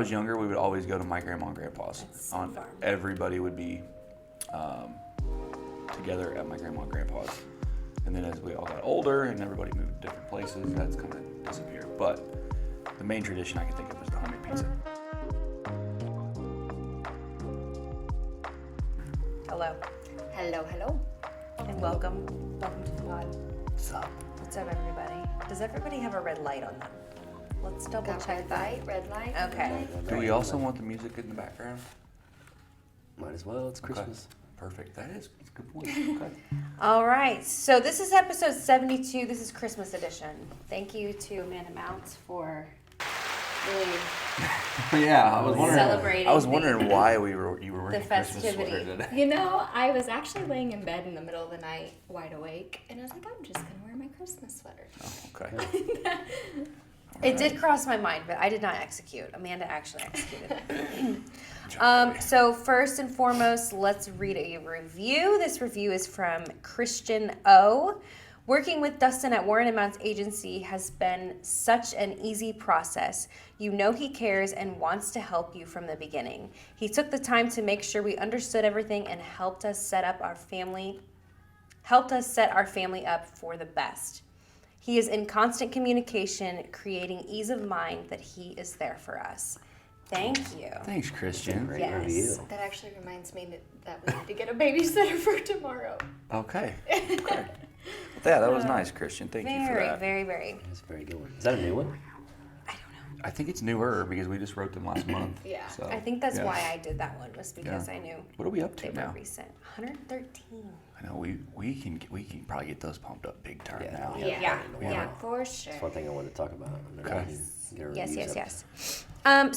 was younger, we would always go to my grandma and grandpa's. Everybody would be together at my grandma and grandpa's. And then as we all got older and everybody moved to different places, that's kind of disappeared. But the main tradition I can think of was the homemade pizza. Hello. Hello, hello. And welcome to the pod. What's up? What's up, everybody? Does everybody have a red light on them? Let's double check that. Red light. Okay. Do we also want the music in the background? Might as well. It's Christmas. Okay. Perfect. That's a good point. Okay. All right. So this is episode 72. This is Christmas edition. Thank you to Warren Mounce for really Yeah, I was wondering. Celebrating I was wondering why you were wearing the a Christmas festivity. sweater today. You know, I was actually laying in bed in the middle of the night, wide awake, and I was like, I'm just going to wear my Christmas sweater. Oh, okay. It did cross my mind, but I did not execute. Amanda actually executed. So first and foremost, let's read a review. This review is from Christian O. Working with Dustin at Warren Mounce Agency has been such an easy process. You know he cares and wants to help you from the beginning. He took the time to make sure we understood everything and helped us set our family up for the best. He is in constant communication, creating ease of mind that he is there for us. Thank you. Thanks, Christian. Great Yes. review. That actually reminds me that we need to get a babysitter for tomorrow. Okay. Okay. Yeah, that was nice, Christian. Thank you for that. Very, very. That's a very good one. Is that a new one? I don't know. I think it's newer because we just wrote them last month. Yeah. So, I think that's yeah. why I did that one, was because I knew What are we up they to were now? recent. 113. I know we can probably get those pumped up big time Yeah. now. Yeah. Yeah, for sure. That's one thing I wanted to talk about. Okay. Yes.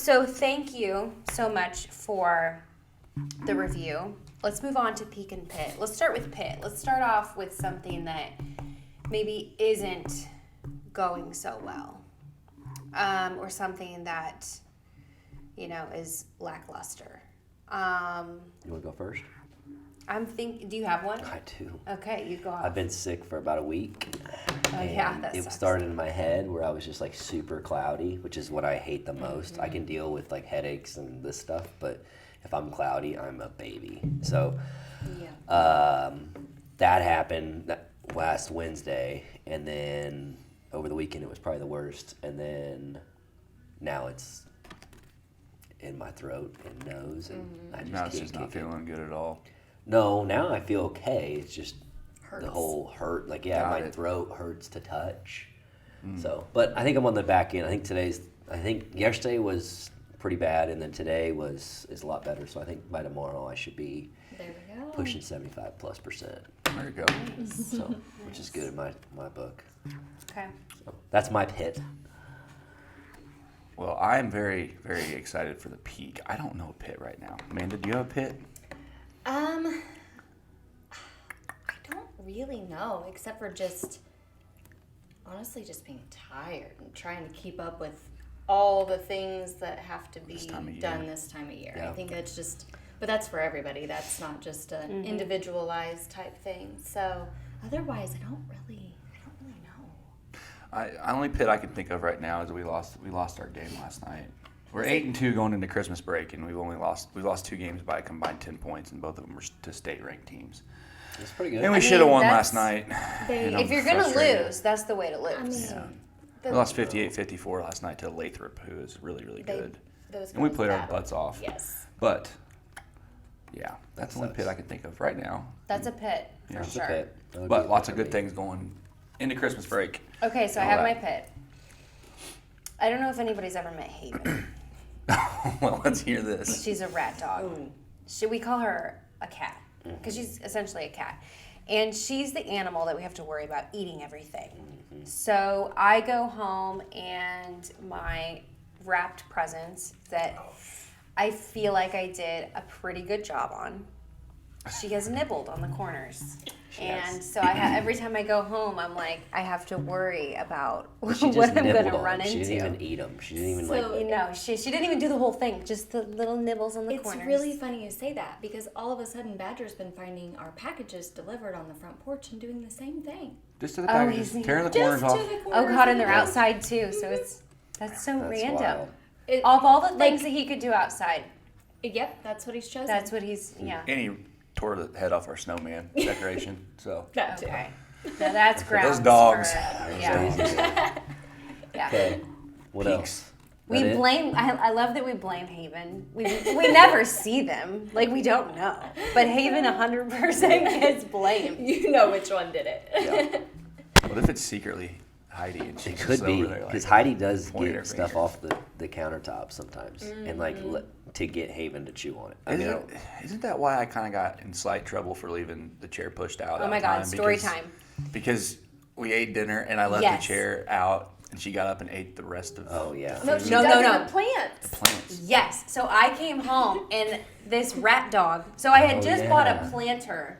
So thank you so much for the review. Let's move on to Peak and Pit. Let's start with Pit. Let's start off with something that maybe isn't going so well, or something that, is lackluster. You want to go first? Do you have one? I do. Okay, you go off. I've been sick for about a week. Oh, yeah, and that it sucks. started in my head where I was just like super cloudy, which is what I hate the most. I can deal with like headaches and this stuff, but if I'm cloudy, I'm a baby. So that happened last Wednesday, and then over the weekend it was probably the worst, and then now it's in my throat and nose, and I just Now can't it's just not kick it. feeling good at all. No, now I feel okay. It's just Hurts. the whole hurt. Like, Got my it. throat hurts to touch. So, but I think I'm on the back end. I think yesterday was pretty bad, and then today is a lot better. So I think by tomorrow I should be There we go. pushing 75+%. There you go. So, which is good in my book. Okay. So that's my pit. Well, I'm very, very excited for the Peak. I don't know a pit right now. Amanda, do you have a pit? I don't really know, except for honestly just being tired and trying to keep up with all the things that have to be time of year. done this time of year. Yeah. I think that's but that's for everybody. That's not just an individualized type thing. So otherwise, I don't really know. Only pit I can think of right now is we lost our game last night. We're 8-2 going into Christmas break, and we lost 2 games by a combined 10 points, and both of them were to state-ranked teams. That's pretty good. And we should have won that's- last night. and I'm If you're going to frustrated. lose, that's the way to lose. I mean, Yeah. We lost 58-54 last night to Lathrop, who is really, really good. those And we girls played our battle. butts off. Yes. But, yeah, that's the only sucks. pit I can think of right now. That's a pit, Yeah. for It's It's a sure. pit. That would be But a lots pit of for good me. things going into Christmas break. Okay, so I All have right. my pit. I don't know if anybody's ever met Haven. Well, let's hear this. She's a rat dog. We call her a cat because she's essentially a cat. And she's the animal that we have to worry about eating everything. So I go home and my wrapped presents that I feel like I did a pretty good job on, she has nibbled on the corners. And so every time I go home, I'm like, I have to worry about what She I'm just going nibbled to on run them. She into. didn't even eat them. She didn't even So- You know, she didn't even do the whole thing, just the little nibbles on the It's corners. really funny you say that because all of a sudden Badger's been finding our packages delivered on the front porch and doing the same thing. Just to the packages, he's- tearing the Just corners to off. the Oh corners God, of and they're the- outside too, so that's so That's random. wild. Of all the things that he could do outside, Yep, that's what he's chosen. that's what he's, yeah. And he tore the head off our snowman decoration. So that too. Okay. Now that's grounds those dogs. yeah. Yeah. Okay. What Peaks. else? We That it? blame. I love that we blame Haven. We never see them. Like we don't know. But Haven 100% gets blamed. You know which one did it. Yeah. What if it's secretly Heidi and she's It could just be over there, because like, Heidi does pointing her get stuff finger? off the countertop sometimes, and like to get Haven to chew on it. I mean, I don't- Isn't that why I kind of got in slight trouble for leaving the chair pushed out? Oh at my a God! time Story because- time. Because we ate dinner and I left Yes. the chair out and she got up and ate the rest of oh yeah. No, she No, does no, in no. the plants. the plants. Yes. So I came home and this rat dog. So I had Oh, just bought a yeah. planter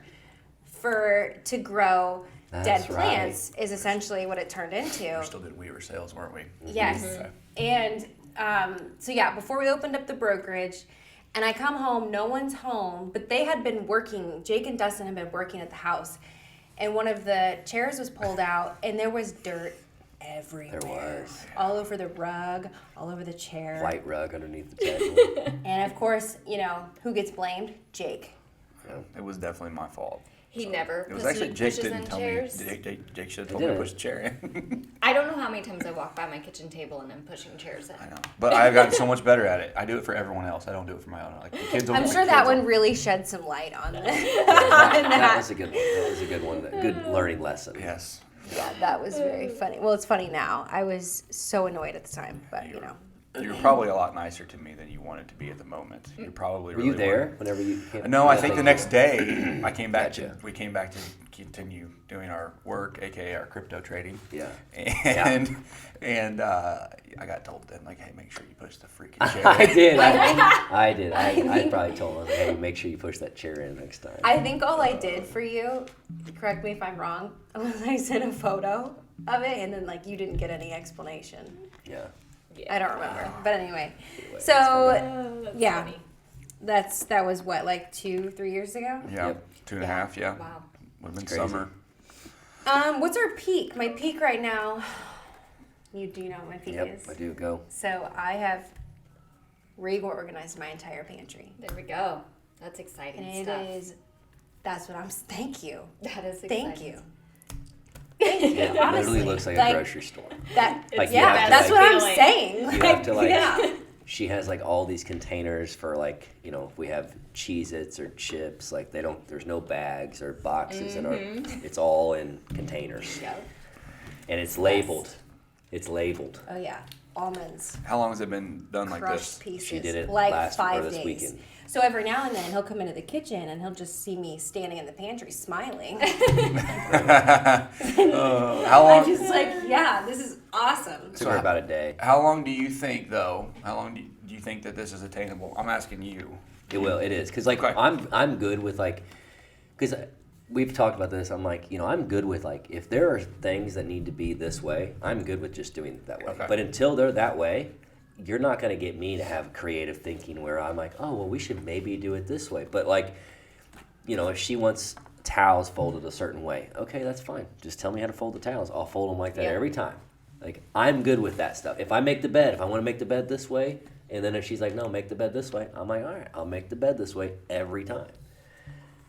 to grow That's dead right. plants. Is essentially what it turned into. We still did Weaver sales, weren't we? Yes. Okay. And so yeah, before we opened up the brokerage, and I come home, no one's home, but they had been working. Jake and Dustin had been working at the house, and one of the chairs was pulled out, and there was dirt everywhere. There was. All over the rug, all over the chair. White rug underneath the table. And of course, who gets blamed? Jake. It was definitely my fault. He never It was puts actually any Jake pushes didn't in tell chairs. me. Jake should have I told me to did. push a chair in. I don't know how many times I walk by my kitchen table and I'm pushing chairs in. I know, but I've gotten so much better at it. I do it for everyone else. I don't do it for my own. Like the kids. I'm my sure kids that will- one really shed some light on it. That was a good one. That was a good one. Good learning lesson. Yes. Yeah, that was very funny. Well, it's funny now. I was so annoyed at the time, but You were probably a lot nicer to me than you wanted to be at the moment. You probably Were really you there whenever you came? No, I think the next day I came back Gotcha. we came back to continue doing our work, aka our crypto trading. Yeah. And I got told then like, hey, make sure you push the freaking chair. I did. I did. I probably told him, hey, make sure you push that chair in next time. I think all I did for you, correct me if I'm wrong, was I sent a photo of it and then you didn't get any explanation. Yeah. I don't remember. But anyway. Anyway, So That's yeah. funny. That was what, 2-3 years ago? Yeah, Yep. 2.5. Yeah, Wow. would have been Crazy. summer. What's our peak? My peak right now, you do know what my peak Yep. is. I do go. So I have reorganized my entire pantry. There we go. That's exciting And stuff. it is, that's what thank you. That is exciting. Thank you. Thank you. It Honestly. literally looks like a grocery store. That, Like, you yeah, have to, that's like- what I'm feeling. saying. You have to yeah. She has all these containers for if we have Cheez-Its or chips, there's no bags or boxes in our, it's all in containers. Go. And it's labeled. It's labeled. Oh yeah, almonds, How long has it been done like crushed this? pieces. She did it like last or 5 this days. weekend. So every now and then he'll come into the kitchen and he'll just see me standing in the pantry smiling. How I'm long? just yeah, this is awesome. Took her about a day. How long do you think though? How long do you think that this is attainable? I'm asking you. It will. It is because Okay. I'm good with because we've talked about this. I'm I'm good with if there are things that need to be this way, I'm good with just doing it that way. Okay. But until they're that way, you're not going to get me to have creative thinking where I'm oh well, we should maybe do it this way. But if she wants towels folded a certain way, okay, that's fine. Just tell me how to fold the towels. I'll fold them like that Yeah. every time. I'm good with that stuff. If I make the bed, if I want to make the bed this way, and then if she's no, make the bed this way, I'm all right, I'll make the bed this way every time.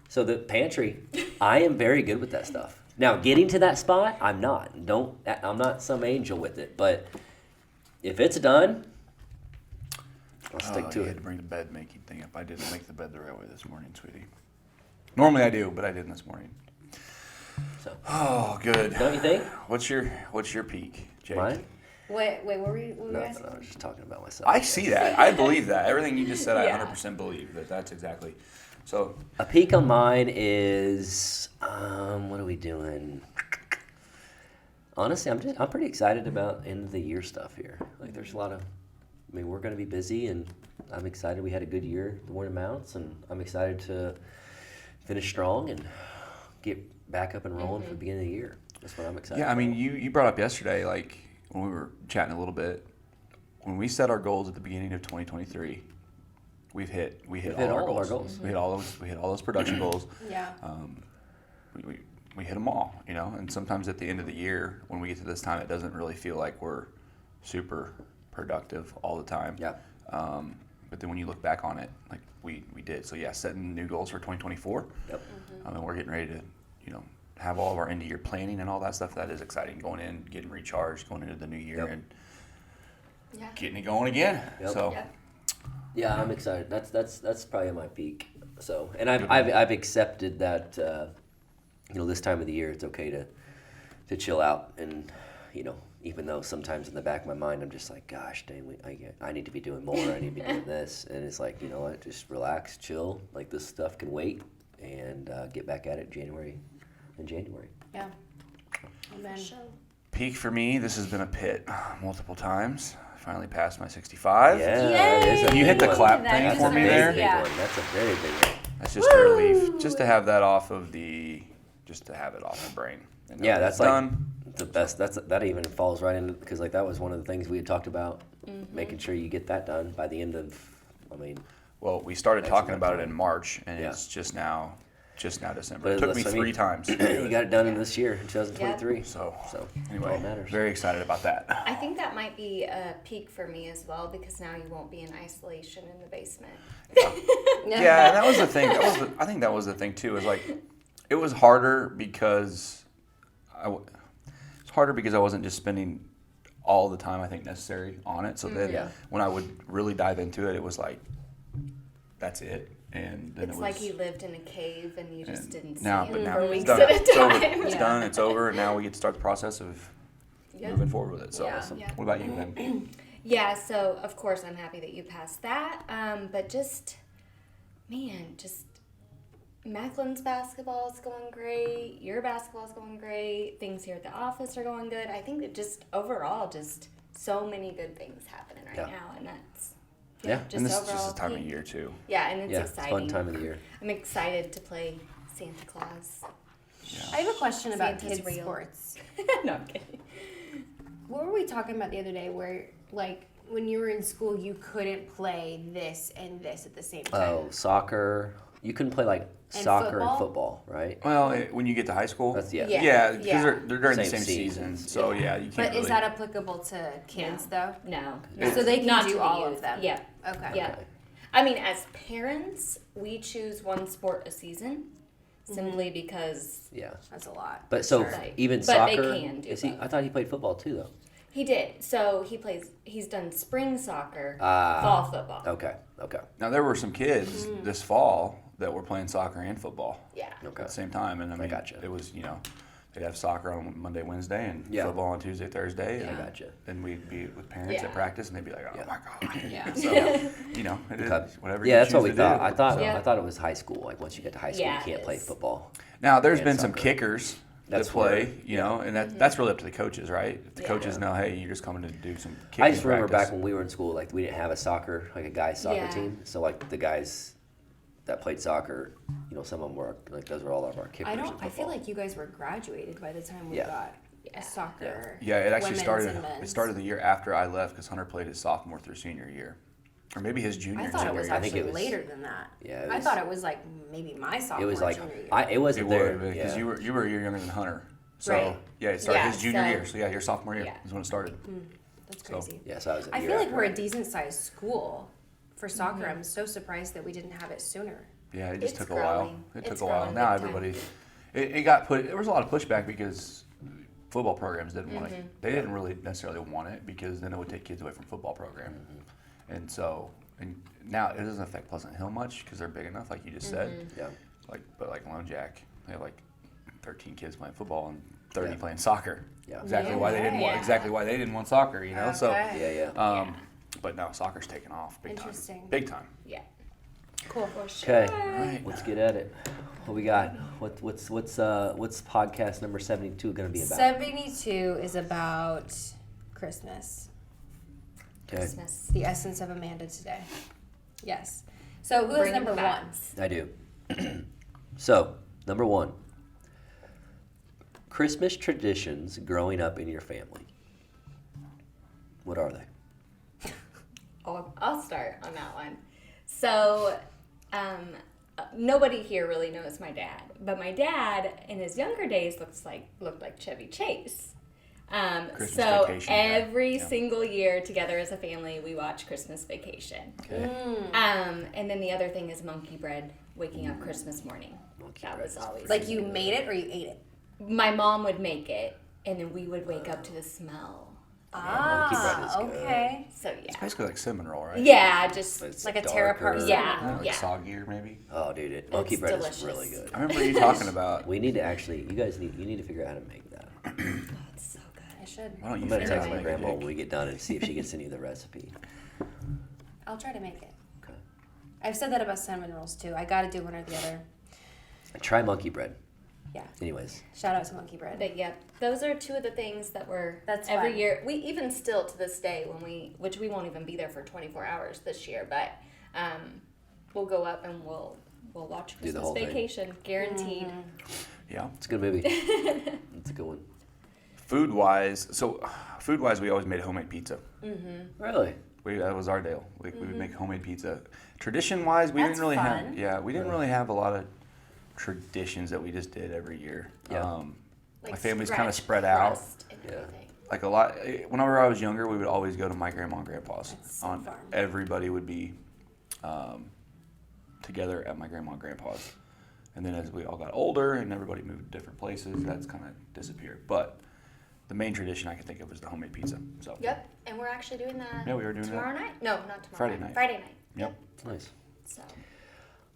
So the pantry, I am very good with that stuff. Now, getting to that spot, I'm not. I'm not some angel with it, but if it's done, I'll stick to You it. had to bring the bed making thing up. I didn't make the bed the right way this morning, sweetie. Normally I do, but I didn't this morning. So, Oh, good. don't you think? What's your peak, Jake? Mine? Wait, what were we Nothing. asking? I was just talking about myself. I see that. I believe that. Everything you just said, I Yeah. 100% believe that. That's exactly. So A peak on mine is what are we doing? Honestly, I'm pretty excited about end of the year stuff here. There's a lot of, we're going to be busy, and I'm excited. We had a good year at the Warren Mounce, and I'm excited to finish strong and get back up and rolling for the beginning of the year. That's what I'm excited. yeah, I about. mean, you brought up yesterday, when we were chatting a little bit, when we set our goals at the beginning of 2023, we hit all our goals. We hit all those production goals. Yeah. We hit them all, and sometimes at the end of the year, when we get to this time, it doesn't really feel like we're super productive all the time. Yeah. But then when you look back on it, like we did. So yeah, setting new goals for 2024. Yep. And we're getting ready to, have all of our end of year planning and all that stuff. That is exciting. Going in, getting recharged, going into the new year, and getting it going again. Yep. So. Yep. Yeah, I'm excited. That's probably my peak. So, and I've accepted that. This time of the year, it's okay to chill out, and even though sometimes in the back of my mind I'm just like, gosh, dang, I need to be doing more. I need to be doing this, and it's like, you know what, just relax, chill. Like this stuff can wait, and get back at it in January. Yeah. Amen. Peak for me, this has been a pit multiple times. I finally passed my 65. Yeah, Can you hit the clap thing That's for me there? Big one. That's a very big one. That's just a relief, just to have that off of just to have it off my brain. And Yeah, that's done. like the best. That even falls right in because like that was one of the things we had talked about, making sure you get that done by the end of. Well, we started talking about it in March, and Yeah. it's just now December. But It took me listen, 3 times. to do you it. got it done in this year, in 2023. So anyway, all matters. very excited about that. I think that might be a peak for me as well because now you won't be in isolation in the basement. Yeah, and that was the thing. I think that was the thing too. Is like, it was harder because I wasn't just spending all the time I think necessary on it. So then when I would really dive into it, it was like, that's it. And then It's like you lived in a cave and you just didn't see now, it but now for it's weeks done. at a It's over. time. It's done. It's over. And now we get to start the process of moving forward with it. So, Yeah. what about you, Ben? Yeah, so of course I'm happy that you passed that. But just Macklin's basketball is going great. Your basketball is going great. Things here at the office are going good. I think that just overall, just so many good things happening right now, and that's just and this is overall just the time of peak. year too. Yeah, and it's It's exciting. fun time of the year. I'm excited to play Santa Claus. I have a question about Santa's kids' real. sports. No, I'm kidding. What were we talking about the other day where, like, when you were in school, you couldn't play this and this at the same time? Oh, soccer. You couldn't play like And soccer football? and football, right? Well, when you get to high school, That's Yeah. because they're during the Same same season. seasons. So you can't. But really, is that applicable to kids, though? No. So they can Not do to the all youth. of them? Yeah. Okay. Yeah. Okay. I mean, as parents, we choose one sport a season simply because Yeah. That's a lot. But so Sure. even But they soccer. can do Is he? both. I thought he played football too, though. he did. So he's done spring soccer, Ah. fall football. Okay. Okay. Now there were some kids this fall that were playing soccer and football Yeah. Okay. at the same time, and I mean, gotcha. it was they'd have soccer on Monday, Wednesday, and Yeah. football on Tuesday, Thursday. And I gotcha. then we'd be with parents Yeah. at practice, and they'd be like, "Oh my god!" Yeah. So it is Okay. whatever. Yeah, you that's what choose we to thought. do. I thought. Yeah. I thought it was high school. Like once you get to high school, Yeah, you can't it play is. football. Now there's and been some soccer. kickers That's that play, where- and that's really up to the coaches, right? If the Yeah. coaches know, hey, you're just coming to do some kicking I just remember practice. back when we were in school, like we didn't have a soccer, like a guys soccer Yeah. team. So like the guys that played soccer, some of them were like those were all of our kickers. in I feel football. like you guys were graduated by the time we Yeah. got a soccer. Yeah, it actually women's started. and It men's. started the year after I left because Hunter played his sophomore through senior year, or maybe his junior. I thought it junior was year. I think actually it was- later than that. Yeah, it I was- thought it was like maybe my sophomore. It was like junior year. it wasn't It there would because yeah. you were a year younger than Hunter. So Right. yeah, it started Yeah, his junior so- year. So yeah, your sophomore year Yeah. is when it started. That's so- crazy. Yeah, so I was. I feel like we're a decent sized school for soccer. I'm so surprised that we didn't have it sooner. Yeah, it just It's took a while. growing. It took It's a while. growing Now big time. everybody, it got put. There was a lot of pushback because football programs didn't want it. They didn't really necessarily want it because then it would take kids away from football program. And so, and now it doesn't affect Pleasant Hill much because they're big enough, like you just said. Yeah. But like Lone Jack, they have like 13 kids playing football and 30 Yeah. playing soccer. Yeah. Exactly why they didn't want. Yeah. Exactly why they didn't want soccer. So. Okay. Yeah. But no, soccer's taken off big time. Interesting. Big time. Yeah. Cool. For sure. Okay, Right. let's get at it. What we got? What's podcast number 72 going to be about? 72 is about Christmas. Okay. Christmas. The essence of Amanda today. Yes. So who is Bring number the one? facts. I do. So, number 1. Christmas traditions growing up in your family. What are they? I'll start on that one. So, nobody here really knows my dad, but my dad in his younger days looked like Chevy Chase. Christmas So Vacation, every yeah. single year together as a family, we watch Christmas Vacation. Okay. And then the other thing is monkey bread, waking up Christmas morning. That was always Like you made it or you ate it? my mom would make it, and then we would wake up to the smell. monkey bread is good. Okay. So It's yeah, basically like cinnamon roll, right? yeah, just It's Like a tear apart darker. Yeah. Like soggier, maybe. Oh, dude, monkey It's bread delicious. is really good. I remember you talking about. We need to actually, you need to figure out how to make that. it's so good. I should. Why don't you I'm gonna figure out text how my to make it, grandma Jake? when we get done and see if she can send you the recipe. I'll try to make it. Okay. I've said that about cinnamon rolls too. I got to do one or the other. Try monkey bread. Yeah. Anyways, Shout out to Monkey Bread. But yeah, those are two of the things that That's every fun. year. We even still to this day which we won't even be there for 24 hours this year, but we'll go up and we'll watch Do the Christmas whole thing. Vacation, guaranteed. Yeah. it's a good movie. It's a good one. Food wise, we always made homemade pizza. Really? That was our deal. We would make homemade pizza. Tradition wise, we That's didn't really fun. have. Yeah, we didn't really have a lot of traditions that we just did every year. Yeah. My family's kind of scratch spread out. crust and Yeah. everything. Like a lot. Whenever I was younger, we would always go to my grandma and grandpa's. That's so fun. Everybody would be together at my grandma and grandpa's. And then as we all got older and everybody moved to different places, that's kind of disappeared. But the main tradition I can think of is the homemade pizza. So. Yep, and we're actually doing that. Yeah, we were doing tomorrow that. night. No, not tomorrow. Friday night. Friday night. Yep. Nice. So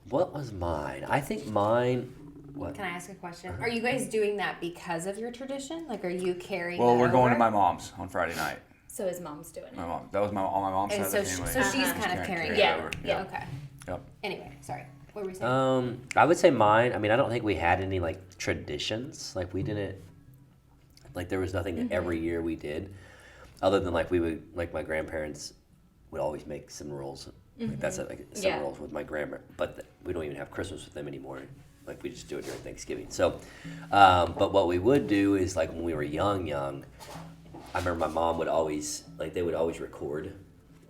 What was mine? I think mine. What? Can I ask a question? Are you guys doing that because of your tradition? Like, are you carrying Well, that we're going over? to my mom's on Friday night. his mom's doing it. My mom. That was on my mom's And side so of the she- family. so she's She's kind of carrying it it. over. Yeah. Okay. Yep. Anyway, sorry. What were we saying? I would say mine. I mean, I don't think we had any like traditions. Like we didn't. Like there was nothing every year we did, other than like we would like my grandparents would always make cinnamon rolls. Like that's it, like cinnamon Yeah. rolls with my grandma. But we don't even have Christmas with them anymore. Like we just do it during Thanksgiving. So, but what we would do is like when we were young. I remember my mom would always like they would always record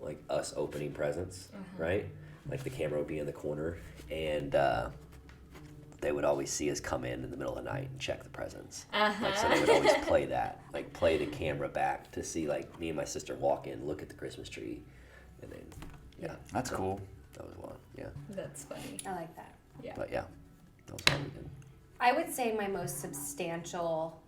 like us opening presents, right? Like the camera would be in the corner, and they would always see us come in the middle of the night and check the presents. Like, so they would always play that, like play the camera back to see like me and my sister walk in, look at the Christmas tree, and then yeah, That's so cool. That was one, yeah. That's funny. I like that. Yeah. But yeah, that was all we did. I would say my most substantial,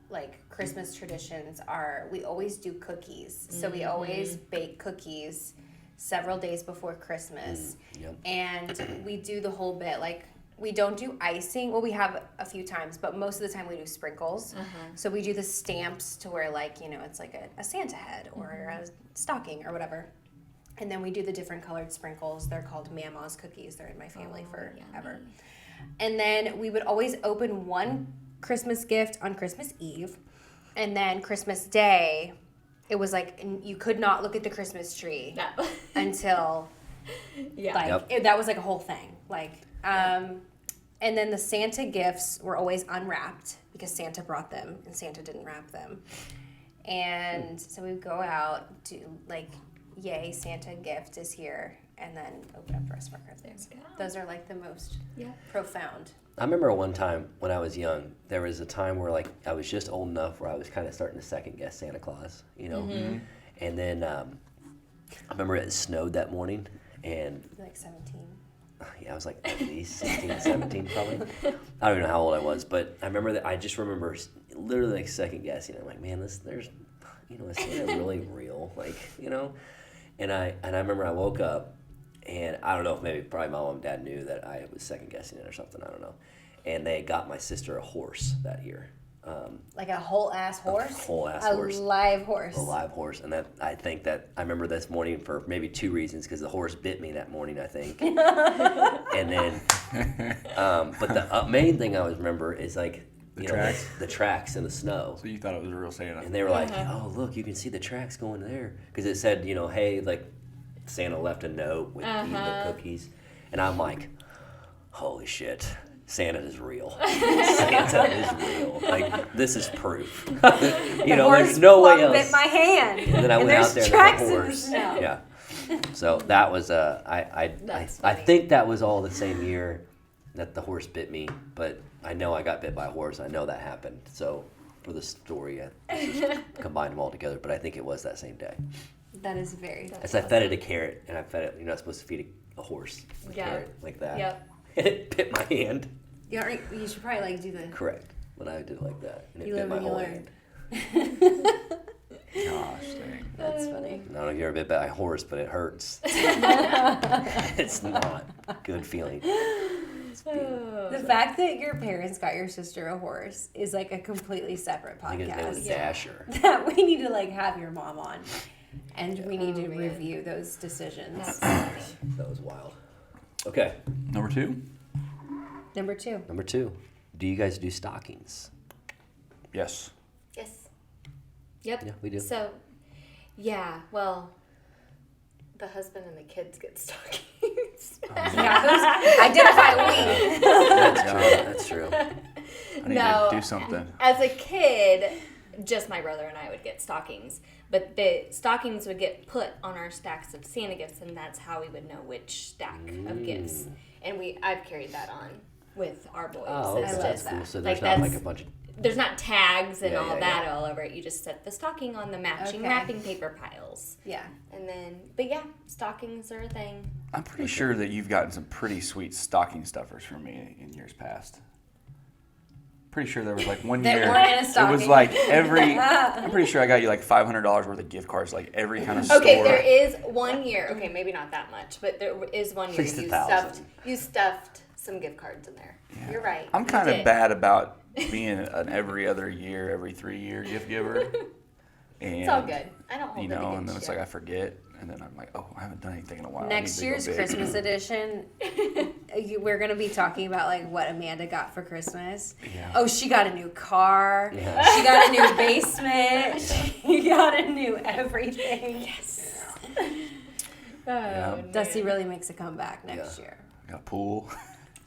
like, Christmas traditions are we always do cookies. So we always bake cookies several days before Christmas. Yep. And we do the whole bit. Like, we don't do icing. Well, we have a few times, but most of the time we do sprinkles. So we do the stamps to where, like, you know, it's like a Santa head or a stocking or whatever. And then we do the different colored sprinkles. They're called Mama's cookies. They're in my family forever. And then we would always open one Christmas gift on Christmas Eve. And then Christmas Day, it was like you could not look at the Christmas tree No. until, Yeah. like, Yep. that was like a whole thing. Like, and then the Santa gifts were always unwrapped because Santa brought them and Santa didn't wrap them. And so we would go out, do like, yay, Santa gift is here, and then open up the rest of our presents. There we go. Those are like the most Yeah. profound. I remember one time when I was young, there was a time where like I was just old enough where I was kind of starting to second guess Santa Claus, you know. And then I remember it snowed that morning, and Like 17. yeah, I was like at least 16, 17 probably. I don't even know how old I was, but I remember that. I just remember literally like second guessing. I'm like, man, is Santa really real? Like, you know. And I remember I woke up, and I don't know if maybe probably my mom and dad knew that I was second guessing it or something. I don't know. And they got my sister a horse that year. Like a whole ass horse? whole ass a horse. live horse. A live horse, and that I think that I remember this morning for maybe two reasons, because the horse bit me that morning, I think, and then, but the main thing I always remember is like the tracks in the snow, So you thought it was a real Santa? and they were like, "Oh, look, you can see the tracks going there," because it said, hey, like Santa left a note with the cookies, and I'm like, "Holy shit." Santa is real. Santa is real. Like, this is proof. There's no way else. Bit my hand. And then I went out there and tracks the in the horse. snow. Yeah. So that was I funny. think that was all the same year that the horse bit me, but I know I got bit by a horse. I know that happened. So for the story. I just combined them all together, but I think it was that same day. That is very. As I fed it a carrot, and I fed it. You're not supposed to feed a horse a carrot like that. Yep. And it bit my hand. You should probably like do the. Correct. But I did it like that, and it You bit live my and you whole learn. hand. Gosh, dang. That's funny. I don't know if you're ever bit by a horse, but it hurts. It's not a good feeling. The fact that your parents got your sister a horse is like a completely separate I think his name was podcast. Dasher. That we need to like have your mom on, and we need to Oh, man. review those decisions. That was wild. Okay, Number 2? Number 2. number 2. Do you guys do stockings? Yes. Yes. Yep. Yeah, we do. So, yeah, well, the husband and the kids get stockings. Yeah, those identify we. That's true. I need No. to do something. As a kid, just my brother and I would get stockings. But the stockings would get put on our stacks of Santa gifts, and that's how we would know which stack of gifts. And I've carried that on with our boys. Oh, It's okay, that's just- cool. So like, there's not like a that's- bunch of... There's not tags and Yeah, all yeah, that yeah. all over it. You just set the stocking on the matching Okay. wrapping paper piles. Yeah. And then, but yeah, stockings are a thing. I'm pretty sure that you've gotten some pretty sweet stocking stuffers from me in years past. Pretty sure there was like one That year. weren't in a It was stocking. like every. I'm pretty sure I got you like $500 worth of gift cards, like every kind of store. Okay, there is one year. Okay, maybe not that much, but there is one year least you 1,000. stuffed some gift cards in there. Yeah. You're right. I'm you kind of did. bad about being an every other year, every 3 year gift giver. And, It's all good. I don't hold You it know, against and then it's you. like I forget, and then I'm like, oh, I haven't done anything in a while. I Next need to go year's big. Christmas edition, we're going to be talking about like what Amanda got for Christmas. Yeah. Oh, she got a new car. Yeah. She got a new basement. She got a new everything. Yes. Yeah. Dusty really makes a comeback next Yeah. year. I got a pool.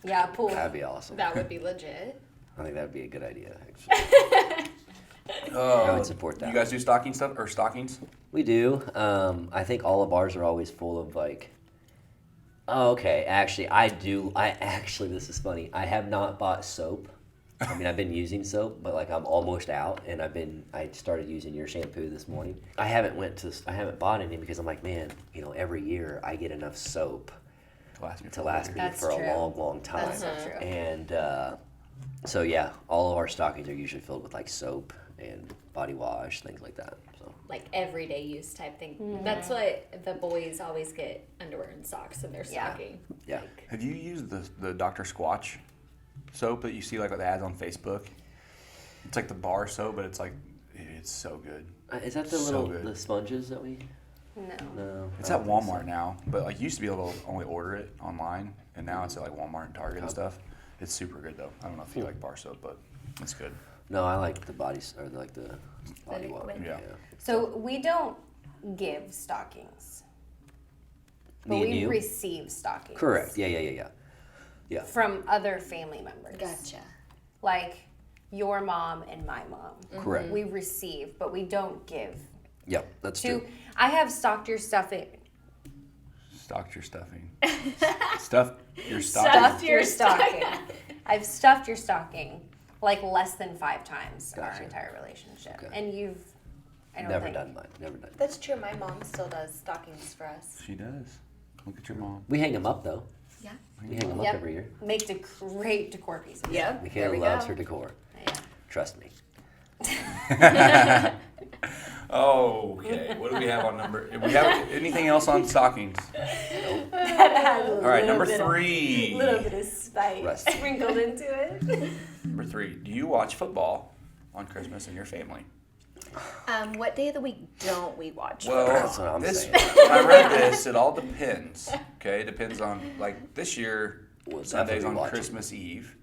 Yeah, pool. That'd be awesome. That would be legit. I think that'd be a good idea, actually. I would support that. You guys do stocking stuff or stockings? We do. I think all of ours are always full of like. Oh, okay. Actually, I do. This is funny. I have not bought soap. I mean, I've been using soap, but like I'm almost out, and I started using your shampoo this morning. I haven't bought any because I'm like, man, every year I get enough soap to last me That's for true. a long, long time. That's so true. And so yeah, all of our stockings are usually filled with like soap and body wash, things like that. So Like everyday use type thing. That's what the boys always get: underwear and socks in their Yeah. stocking. yeah. Have you used the Dr. Squatch soap that you see like with the ads on Facebook? It's like the bar soap, but it's so good. Is that the So little good. the sponges that we? No. No. It's I at don't think so. Walmart now, but like you used to be able to only order it online, and now it's at like Walmart and Target and stuff. It's super good though. I don't know if you like bar soap, but it's good. No, I like the bodies or like the body wash. liquid. Yeah. So we don't give stockings, but Me and we you? receive stockings. Correct. Yeah. From other family members. Gotcha. Like your mom and my mom. Correct. We receive, but we don't give. Yep, that's true. I have stocked your stuffing. Stocked your stuffing. Stuff your stocking. Stuffed your stocking. I've stuffed your stocking like less than 5 times in our Gotcha. entire relationship. Okay. And I don't Never think. done mine. Never done. That's true. My mom still does stockings for us. She does. Look at your mom. We hang them up though. Yeah. We hang them up Yep. every year. Make great decor pieces. Yep. Michaela loves her decor. Yeah. Trust me. Oh, okay. What do we have on number? We have anything else on stockings? All right, number 3. Little bit of spice Rest. sprinkled into it. Number 3. Do you watch football on Christmas in your family? What day of the week don't we watch? Well, That's what I'm saying. when I read this, it all depends. Okay, it depends on like this year. We'll Sunday's definitely on watch it. Christmas Eve.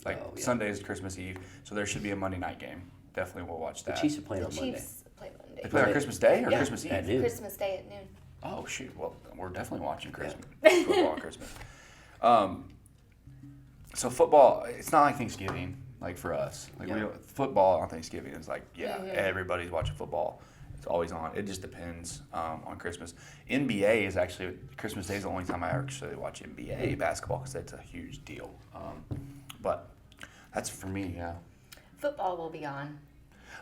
Like Oh, yeah. Sunday's Christmas Eve, so there should be a Monday night game. Definitely, we'll watch The that. Chiefs are playing The on Monday. Chiefs play Monday. They play on Christmas Day or Yeah, Christmas Eve? at noon. Christmas Day at noon. Oh shoot! Well, we're definitely watching Christmas football on Christmas. So football, it's not like Thanksgiving, like for us. Like we Yeah. don't, football on Thanksgiving is like everybody's watching football. It's always on. It just depends on Christmas. NBA is actually Christmas Day is the only time I actually watch NBA basketball because that's a huge deal. But that's for me, yeah. Football will be on.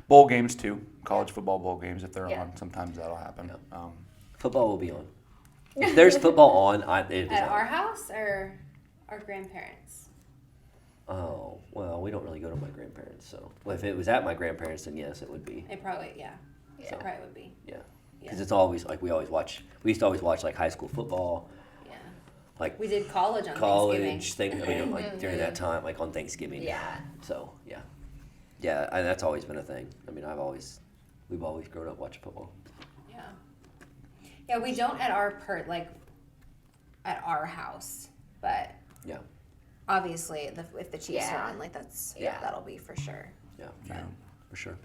Bowl games too. College football bowl games, if they're Yeah. on, sometimes that'll happen. Football will be on. If there's football on, it is At on. our house or our grandparents? Oh, well, we don't really go to my grandparents, so. Well, if it was at my grandparents, then yes, it would be. It probably, yeah. Yeah. It probably would be. Yeah. Yeah. Because it's always, like, we used to always watch, like, high school football, Yeah. like, We did college on college Thanksgiving. thing, I mean, like, during that time, like, on Thanksgiving. Yeah. So, yeah. Yeah, and that's always been a thing. I mean, we've always grown up watching football. Yeah. Yeah, we don't at our at our house, but Yeah. obviously if the Chiefs are Yeah. on, like Yeah. that'll be for sure. Yeah. Yeah. For sure.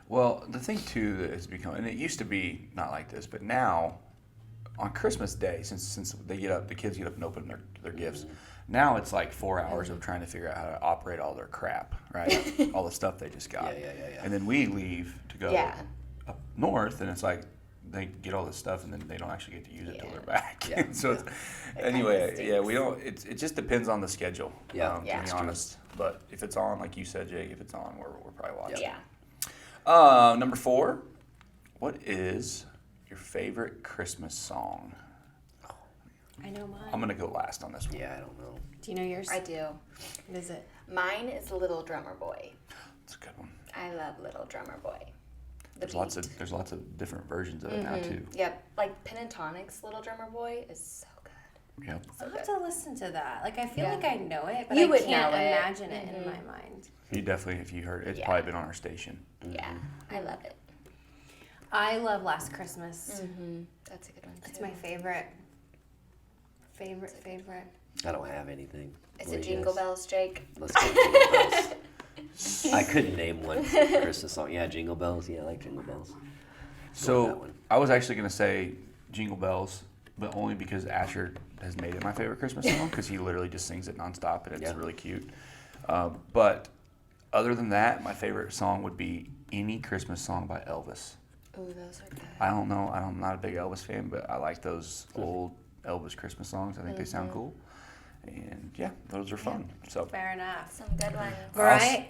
Well, the thing too that has become, and it used to be not like this, but now on Christmas Day, since the kids get up and open their gifts, now it's like 4 hours of trying to figure out how to operate all their crap, right? All the stuff they just got. Yeah. And then we leave to go Yeah. up north, and it's like they get all this stuff, and then they don't actually get to use it till Yeah. they're back. Yeah. So it's, It anyway, kinda yeah, stinks. we don't. It just depends on the schedule. Yeah. To Yeah. be That's true. honest. But if it's on, like you said, Jake, if it's on, we're probably watching. Yeah. Number 4, what is your favorite Christmas song? I know mine. I'm gonna go last on this one. Yeah, I don't know. Do you know yours? I do. What is it? Mine is Little Drummer Boy. It's a good one. I love Little Drummer Boy. There's lots of different versions of it now too. Yep, like Pentatonics Little Drummer Boy is so good. Yep. So I'll good. have to listen to that. Like I feel Yeah. like I know it, but You I would can't know it. imagine it in my mind. You definitely, if you heard it, it's Yeah. probably been on our station. Yeah, I love it. I love Last Christmas. That's a good one too. It's my favorite. Favorite. I don't have anything. Is What it do you Jingle guys? Bells, Jake? Let's go Jingle Bells. I couldn't name one Christmas song. Yeah, Jingle Bells. Yeah, I like Jingle Bells. Love that So one. I was actually gonna say Jingle Bells, but only because Asher has made it my favorite Christmas song because he literally just sings it nonstop and it's Yeah. really cute. But other than that, my favorite song would be any Christmas song by Elvis. Ooh, those are good. I don't know. I'm not a big Elvis fan, but I like those old Elvis Christmas songs. I think they sound cool. And yeah, those are fun. So Fair enough. Some good ones.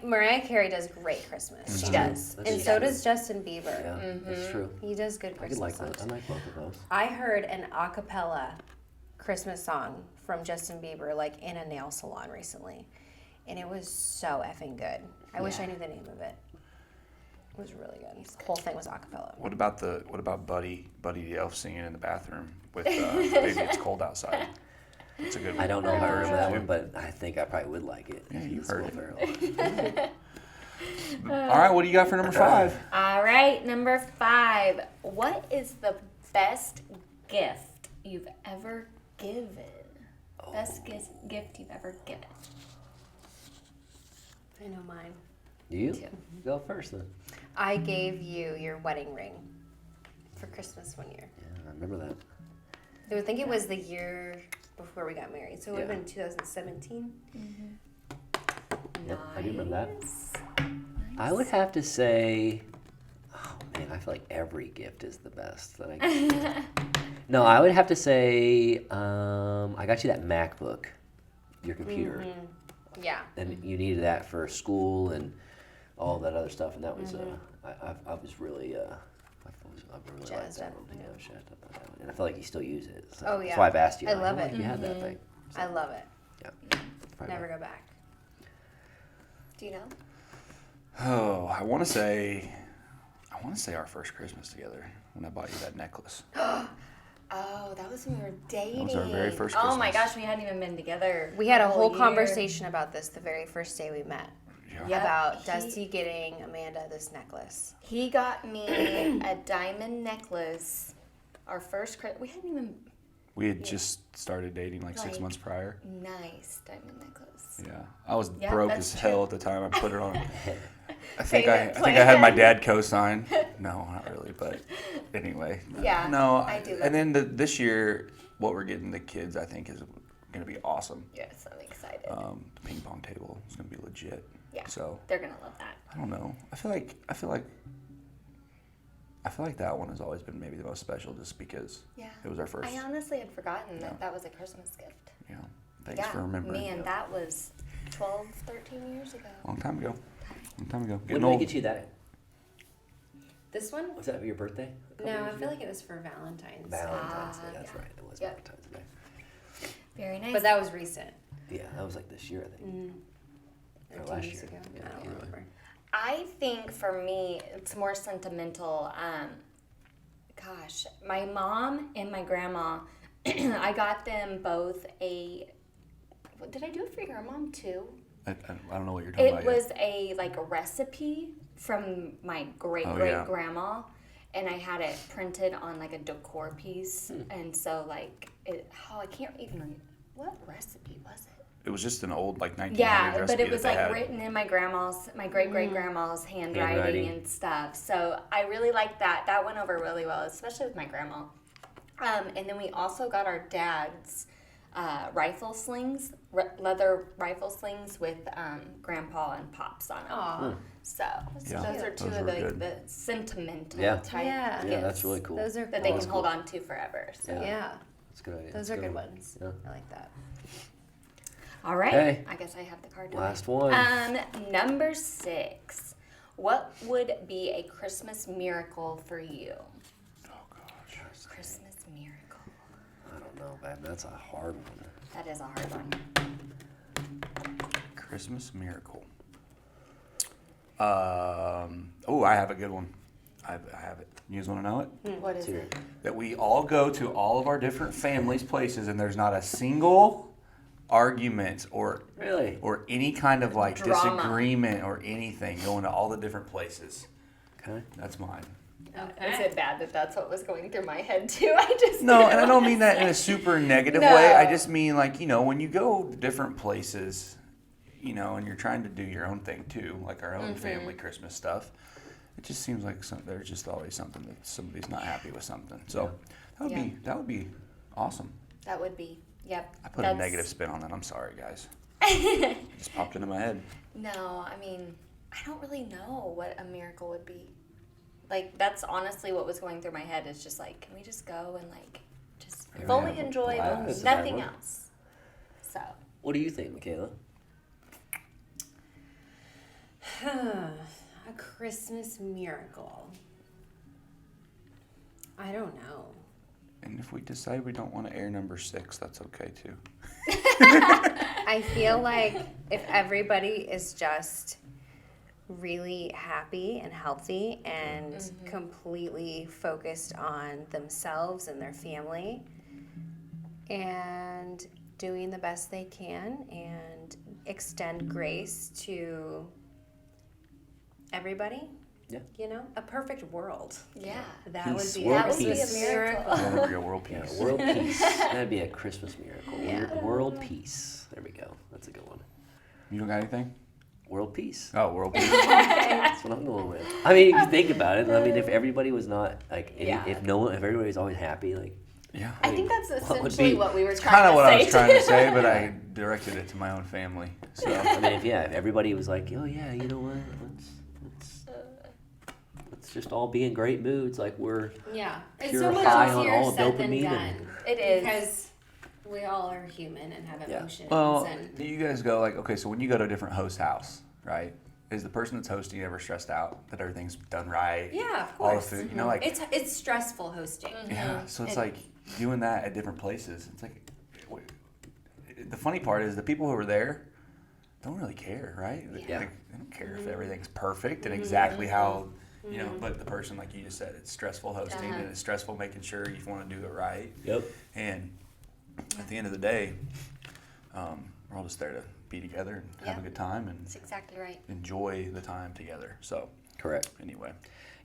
Mariah Carey does great Christmas. She does. That's And true. so does Justin Bieber. Yeah, that's true. He does good I could Christmas like songs. that. I like both of those. I heard an a cappella Christmas song from Justin Bieber like in a nail salon recently. And it was so effing good. I wish I knew the name of it. It was really good. The whole thing was a cappella. what about Buddy the Elf singing in the bathroom with Baby It's Cold Outside? That's a good one. I don't know if I remember that too. one, but I think I probably would like it. Yeah, you've It's heard Will it. Ferrell. All right, what do you got for number 5? All right, number 5. What is the best gift you've ever given? Best gift you've ever given? I know mine. You? Go first then. I gave you your wedding ring for Christmas one year. Yeah, I remember that. I think it was the year before we got married. So it would have Yeah. been 2017. Yep, I do remember that. Nice. I would have to say, oh man, I feel like every gift is the best that I get. No, I would have to say, I got you that MacBook, your computer, Yeah. and you needed that for school and all that other stuff, and that was, I was really, I really liked Jazzed that up, one. yeah. I was jazzed up by that one, and I feel like you still use it. So Oh, yeah. That's why I've asked you. I like, love how long it. have you had that thing? I love it. Yeah. Probably Never not. go back. Do you know? Oh, I want to say our first Christmas together when I bought you that necklace. Oh, that was when we were dating. was our very first Oh my Christmas. gosh, we hadn't even been together. We had a whole year. conversation about this the very first day we met. Yeah. About Dusty getting Amanda this necklace. He got me a diamond necklace. Our first we hadn't even We had just started dating like 6 Like- months prior. nice diamond necklace. Yeah, I was Yeah, broke that's as hell true. at the time I put it on. I think Payment I had my plan. dad co-sign. No, not really, but anyway. Yeah, No, I do love and then this year, what we're getting the kids, I think, is going to be awesome. Yes, I'm excited. The ping pong table is going to be legit. Yeah. So They're gonna love that. I don't know. I feel like that one has always been maybe the most special, just because Yeah. it was our first. I honestly had forgotten Yeah. that was a Christmas gift. Yeah. Thanks for remembering. Man, Yeah. that was 12, 13 years ago. Long time ago. Long time ago. When Getting did I old. get you that? This one? Was that your birthday? A couple No, I years feel ago? like it was for Valentine's. Valentine's Day. That's yeah. right. It was Yep. Valentine's Day. Very nice. But that was recent. Yeah, that was like this year, I think. Or Or 2 last years year. ago. Yeah, I don't either way. remember. I think for me, it's more sentimental. Gosh, my mom and my grandma, I got them both a. Did I do it for your mom too? I don't know what you're talking It about was a recipe from my great Oh, great yeah. grandma, and I had it printed on like a decor piece, and so like it. Oh, I can't even. What recipe was it? It was just an old like 1900s Yeah, recipe but it was that they like had. written in my great great grandma's handwriting Handwriting. and stuff. So I really liked that. That went over really well, especially with my grandma. And then we also got our dad's rifle slings, leather rifle slings with grandpa and pops on them. Aw. So Yeah, those are two those of were the, good. the sentimental Yeah. type Yeah. gifts Yeah, that's really cool. Those are that they cool. can hold on to forever. So. Yeah. Yeah. That's a good idea. Those That's are a good one. ones. Yeah. I like that. All right. Okay. I guess I have the card. don't Last I? one. Number 6. What would be a Christmas miracle for you? Oh gosh. Christmas miracle. I don't know, man. That's a hard one. That is a hard one. Christmas miracle. Oh, I have a good one. I have it. You guys want to know it? What is Let's hear it? it. That we all go to all of our different families' places, and there's not a single argument or Really? any kind of like Drama. disagreement or anything going to all the different places. Okay. That's mine. Is it bad that that's what was going through my head too? I just No, didn't and I don't wanna mean that in say. a super negative No. way. I just mean like, when you go to different places, and you're trying to do your own thing too, like our own family Christmas stuff, it just seems like there's just always something that somebody's not happy with something. So that would be awesome. That would be. Yep. I put a negative spin on that. I'm sorry, guys. It just popped into my head. No, I mean, I don't really know what a miracle would be. Like, that's honestly what was going through my head is just like, can we just go and like just Yeah, fully yeah. enjoy Wow, that's a bad nothing one. else? So, What do you think, Michaela? A Christmas miracle. I don't know. And if we decide we don't want to air number 6, that's okay too. I feel like if everybody is just really happy and healthy and completely focused on themselves and their family and doing the best they can and extend grace to everybody. Yeah. A perfect world. yeah. That Peace, would be a world Christmas peace. miracle. That would be a world Yeah, peace. world peace. That'd be a Christmas miracle. Yeah. World peace. There we go. That's a good one. You don't got anything? World peace. Oh, world peace. That's what I'm going with. I mean, if you think about it, I mean, if everybody was not like, Yeah. if everybody was always happy, like, Yeah. I think that's What would essentially be- what we were Kind of trying what to say. I was trying to say, but I directed it to my own family. So I mean, if everybody was like, oh yeah, you know what, let's just all be in great moods, like we're Yeah. It's Pure so much high on easier all said than dopamine done. and- It is. Because we all are human and have Yeah. emotions. Well, and do you guys go like, okay, so when you go to a different host house, right? Is the person that's hosting ever stressed out that everything's done right? yeah, of All the course. food, like, It's stressful hosting. yeah. So it's It- like doing that at different places. It's like, the funny part is the people who are there don't really care, right? Yeah. Like, they don't care if everything's perfect and exactly how, but the person, like you just said, it's stressful hosting and it's stressful making sure you want to do it right. Yep. And at the end of the day, we're all just there to be together and have a Yeah. good time and That's exactly right. enjoy the time together. So Correct. anyway,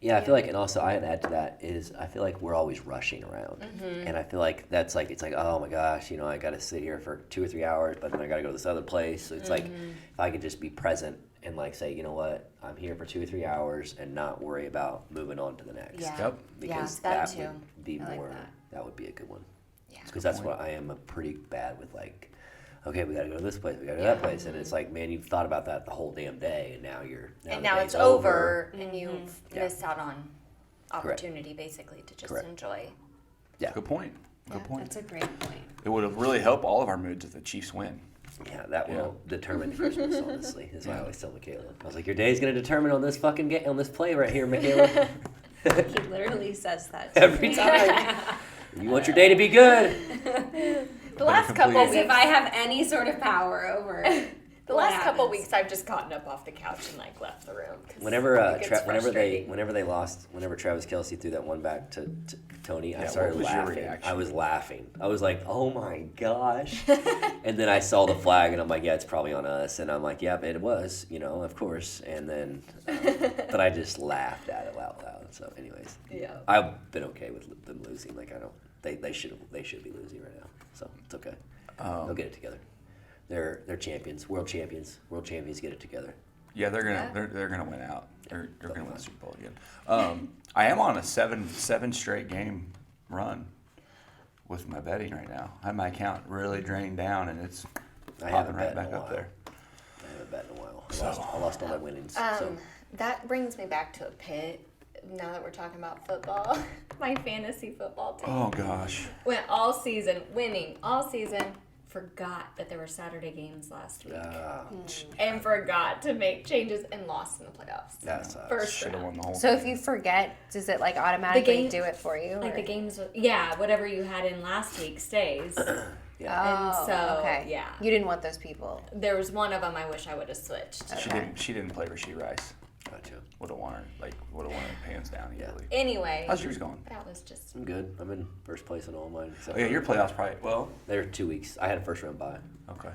Yeah, I feel like, and also I'd add to that is I feel like we're always rushing around, and I feel like that's like it's like, oh my gosh, I got to sit here for 2 or 3 hours, but then I got to go to this other place. So it's like if I could just be present and like say, you know what, I'm here for 2 or 3 hours and not worry about moving on to the next. Yeah. Yep. Because Yeah, that that too. would be I like more. that. That would be a good one. Yeah. Because that's what I am pretty bad with, like, okay, we got to go to this place, we got to go to that place, and it's like, man, you've thought about that the whole damn day, and now you're And the now day's it's over, and you've Yeah. missed out on opportunity basically to just Correct. enjoy. Yeah. good point. Good point. That's a great point. It would have really helped all of our moods if the Chiefs win. Yeah, that will determine Christmas, honestly, is what I always tell Michaela. I was like, your day's going to determine on this fucking on this play right here, Michaela. He literally says that to Every me. time. You want your day to be good. The last couple As weeks, if I have any sort of power over the what last couple happens. weeks, I've just gotten up off the couch and like left the room. 'Cause Whenever it gets whenever frustrating. they lost, whenever Travis Kelce threw that one back to Tony, I Yeah, started what was your laughing. reaction? I was laughing. I was like, "Oh my gosh!" And then I saw the flag, and I'm like, "Yeah, it's probably on us." And I'm like, "Yeah, it was, of course." And then, but I just laughed at it out loud. So, anyways, Yeah. I've been okay with them losing. Like I don't, they should be losing right now. So it's okay. They'll get it together. They're champions, world champions. World champions get it together. Yeah, they're gonna win out. They're gonna win the Super Bowl again. I am on a seven straight game run with my betting right now. I have my account really drained down, and it's I popping haven't right bet in back a up while. there. I haven't bet in a while. I lost all my winnings. So That brings me back to a pit. Now that we're talking about football, my fantasy football team Oh gosh. went all season, winning all season. Forgot that there were Saturday games last week, and forgot to make changes and lost in the playoffs. that's First Should have round. won the whole So thing. if you forget, does it like automatically game- do it for you? Like or- the games, whatever you had in last week stays. Oh, and so, okay. yeah. You didn't want those people. There was one of them I wish I would have switched. She didn't play Rasheed Rice. Gotcha. Would have won her hands down easily. Anyway, How's yours going? that was just I'm good. I'm in first place in all mine. Oh, yeah, your playoffs probably. They're 2 weeks. I had a first round bye. Okay.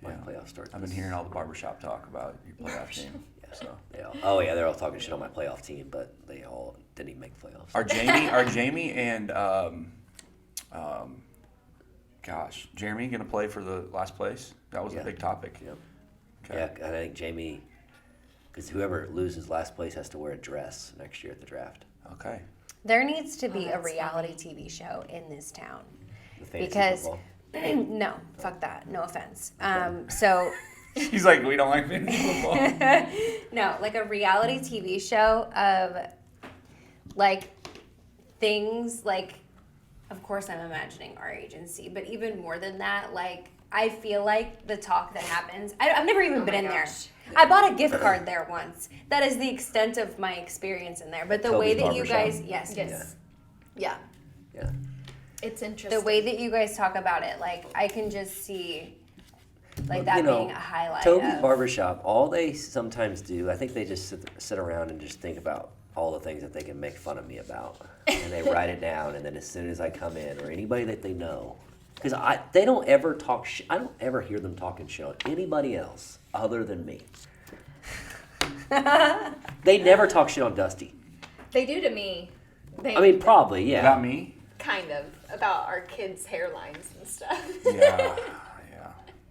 My Yeah. playoff starts. I've been hearing all the barbershop talk about your playoff team. So They're all talking shit on my playoff team, but they all didn't even make the playoffs. are Jamie and Jeremy gonna play for the last place? That was a Yeah. big topic. Yep. Okay. Yeah, and I think Jamie, because whoever loses last place has to wear a dress next year at the draft. Okay. There needs to be a that's reality TV show in this town. The fantasy Because football. no, fuck that. No offense. So She's like, we don't like fantasy football. no, like a reality TV show of like things like, of course I'm imagining our agency, but even more than that, like I feel like the talk that happens, I've never even been in gosh. there. I bought a gift card there once. That is the extent of my experience in there. But the way Toby's that you Barbershop. guys, yes, yes. yeah. Yeah. It's interesting. The way that you guys talk about it, like I can just see like Well, that you know, being a highlight. Toby's of, Barbershop, all they sometimes do, I think they just sit around and just think about all the things that they can make fun of me about. And they write it down, and then as soon as I come in, or anybody that they know, because they don't ever talk shit. I don't ever hear them talking shit on anybody else other than me. They never talk shit on Dusty. They do to me. They I mean, probably, yeah. About me? kind of about our kids' hairlines and stuff. Yeah.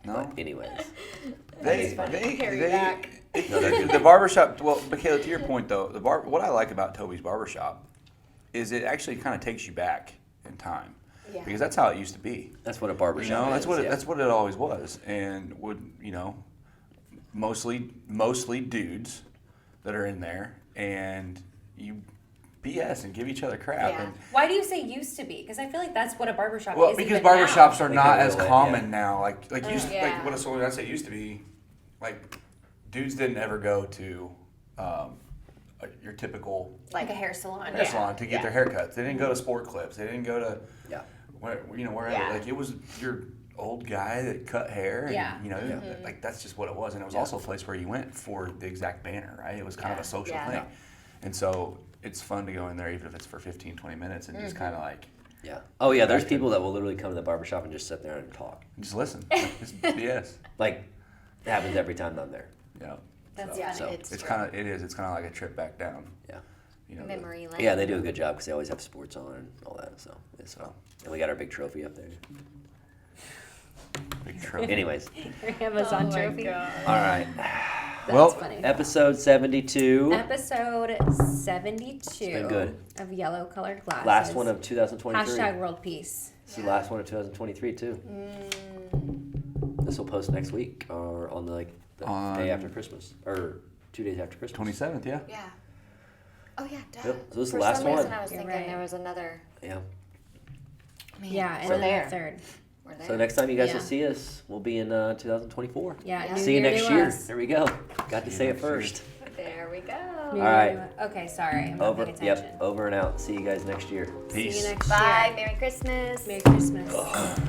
No. But anyways, They Carry back. the barbershop. Well, Michaela, to your point though, what I like about Toby's Barbershop is it actually kind of takes you back in time, Yeah. because that's how it used to be. that's what a barbershop You know, is. that's what it always was, and mostly dudes that are in there, and you BS and give each other crap. Yeah. And, Why do you say used to be? Because I feel like that's what a barbershop well, is. because even barbershops now. are They not kinda as go away, common yeah. now. Like used, Yeah. like what I say used to be, like dudes didn't ever go to your typical like a hair salon. hair salon to get Yeah. their haircuts. They didn't go to Sport Clips. They didn't go to Yeah. wherever. Yeah. Like it was your old guy that cut hair. And, Yeah. like that's just what it was. And it was also a place where you went for the exact banner, right? It was kind of a social Yeah. thing. And so it's fun to go in there even if it's for 15, 20 minutes and just kind of like Yeah. Oh yeah, there's people that will literally come to the barbershop and just sit there and talk. just listen. Like, just BS. Like, it happens every time I'm there. Yeah. That's Yeah, funny. it's It's true. it's kind of like a trip back down. Yeah. Memory lane. Yeah, they do a good job because they always have sports on and all that. So it's and we got our big trophy up there. Big trophy. Anyways, Your Amazon Oh my trophy. God. all right. That's Well, funny. Episode 72. Episode 72 It's been good. of Yellow Colored Glasses. Last one of 2023. Hashtag world peace. It's the last one of 2023 too. This will post next week or on the day after Christmas or 2 days after Christmas. 27th, yeah. Yeah. Oh yeah, duh. Yep, so this is the For last some reason one. I was You're thinking right. there was another. Yeah. Man, Yeah, and we're then there. the third. we're there. So next time you guys Yeah. will see us, we'll be in 2024. Yeah. Yeah. New See you year, next new year. us. There we go. Got to See say you it next year. first. There we go. New All year, right. new us. Okay, sorry. I'm not Over. paying attention. Yep. Over and out. See you guys next year. See Peace. you next Bye. year. Merry Christmas. Merry Christmas.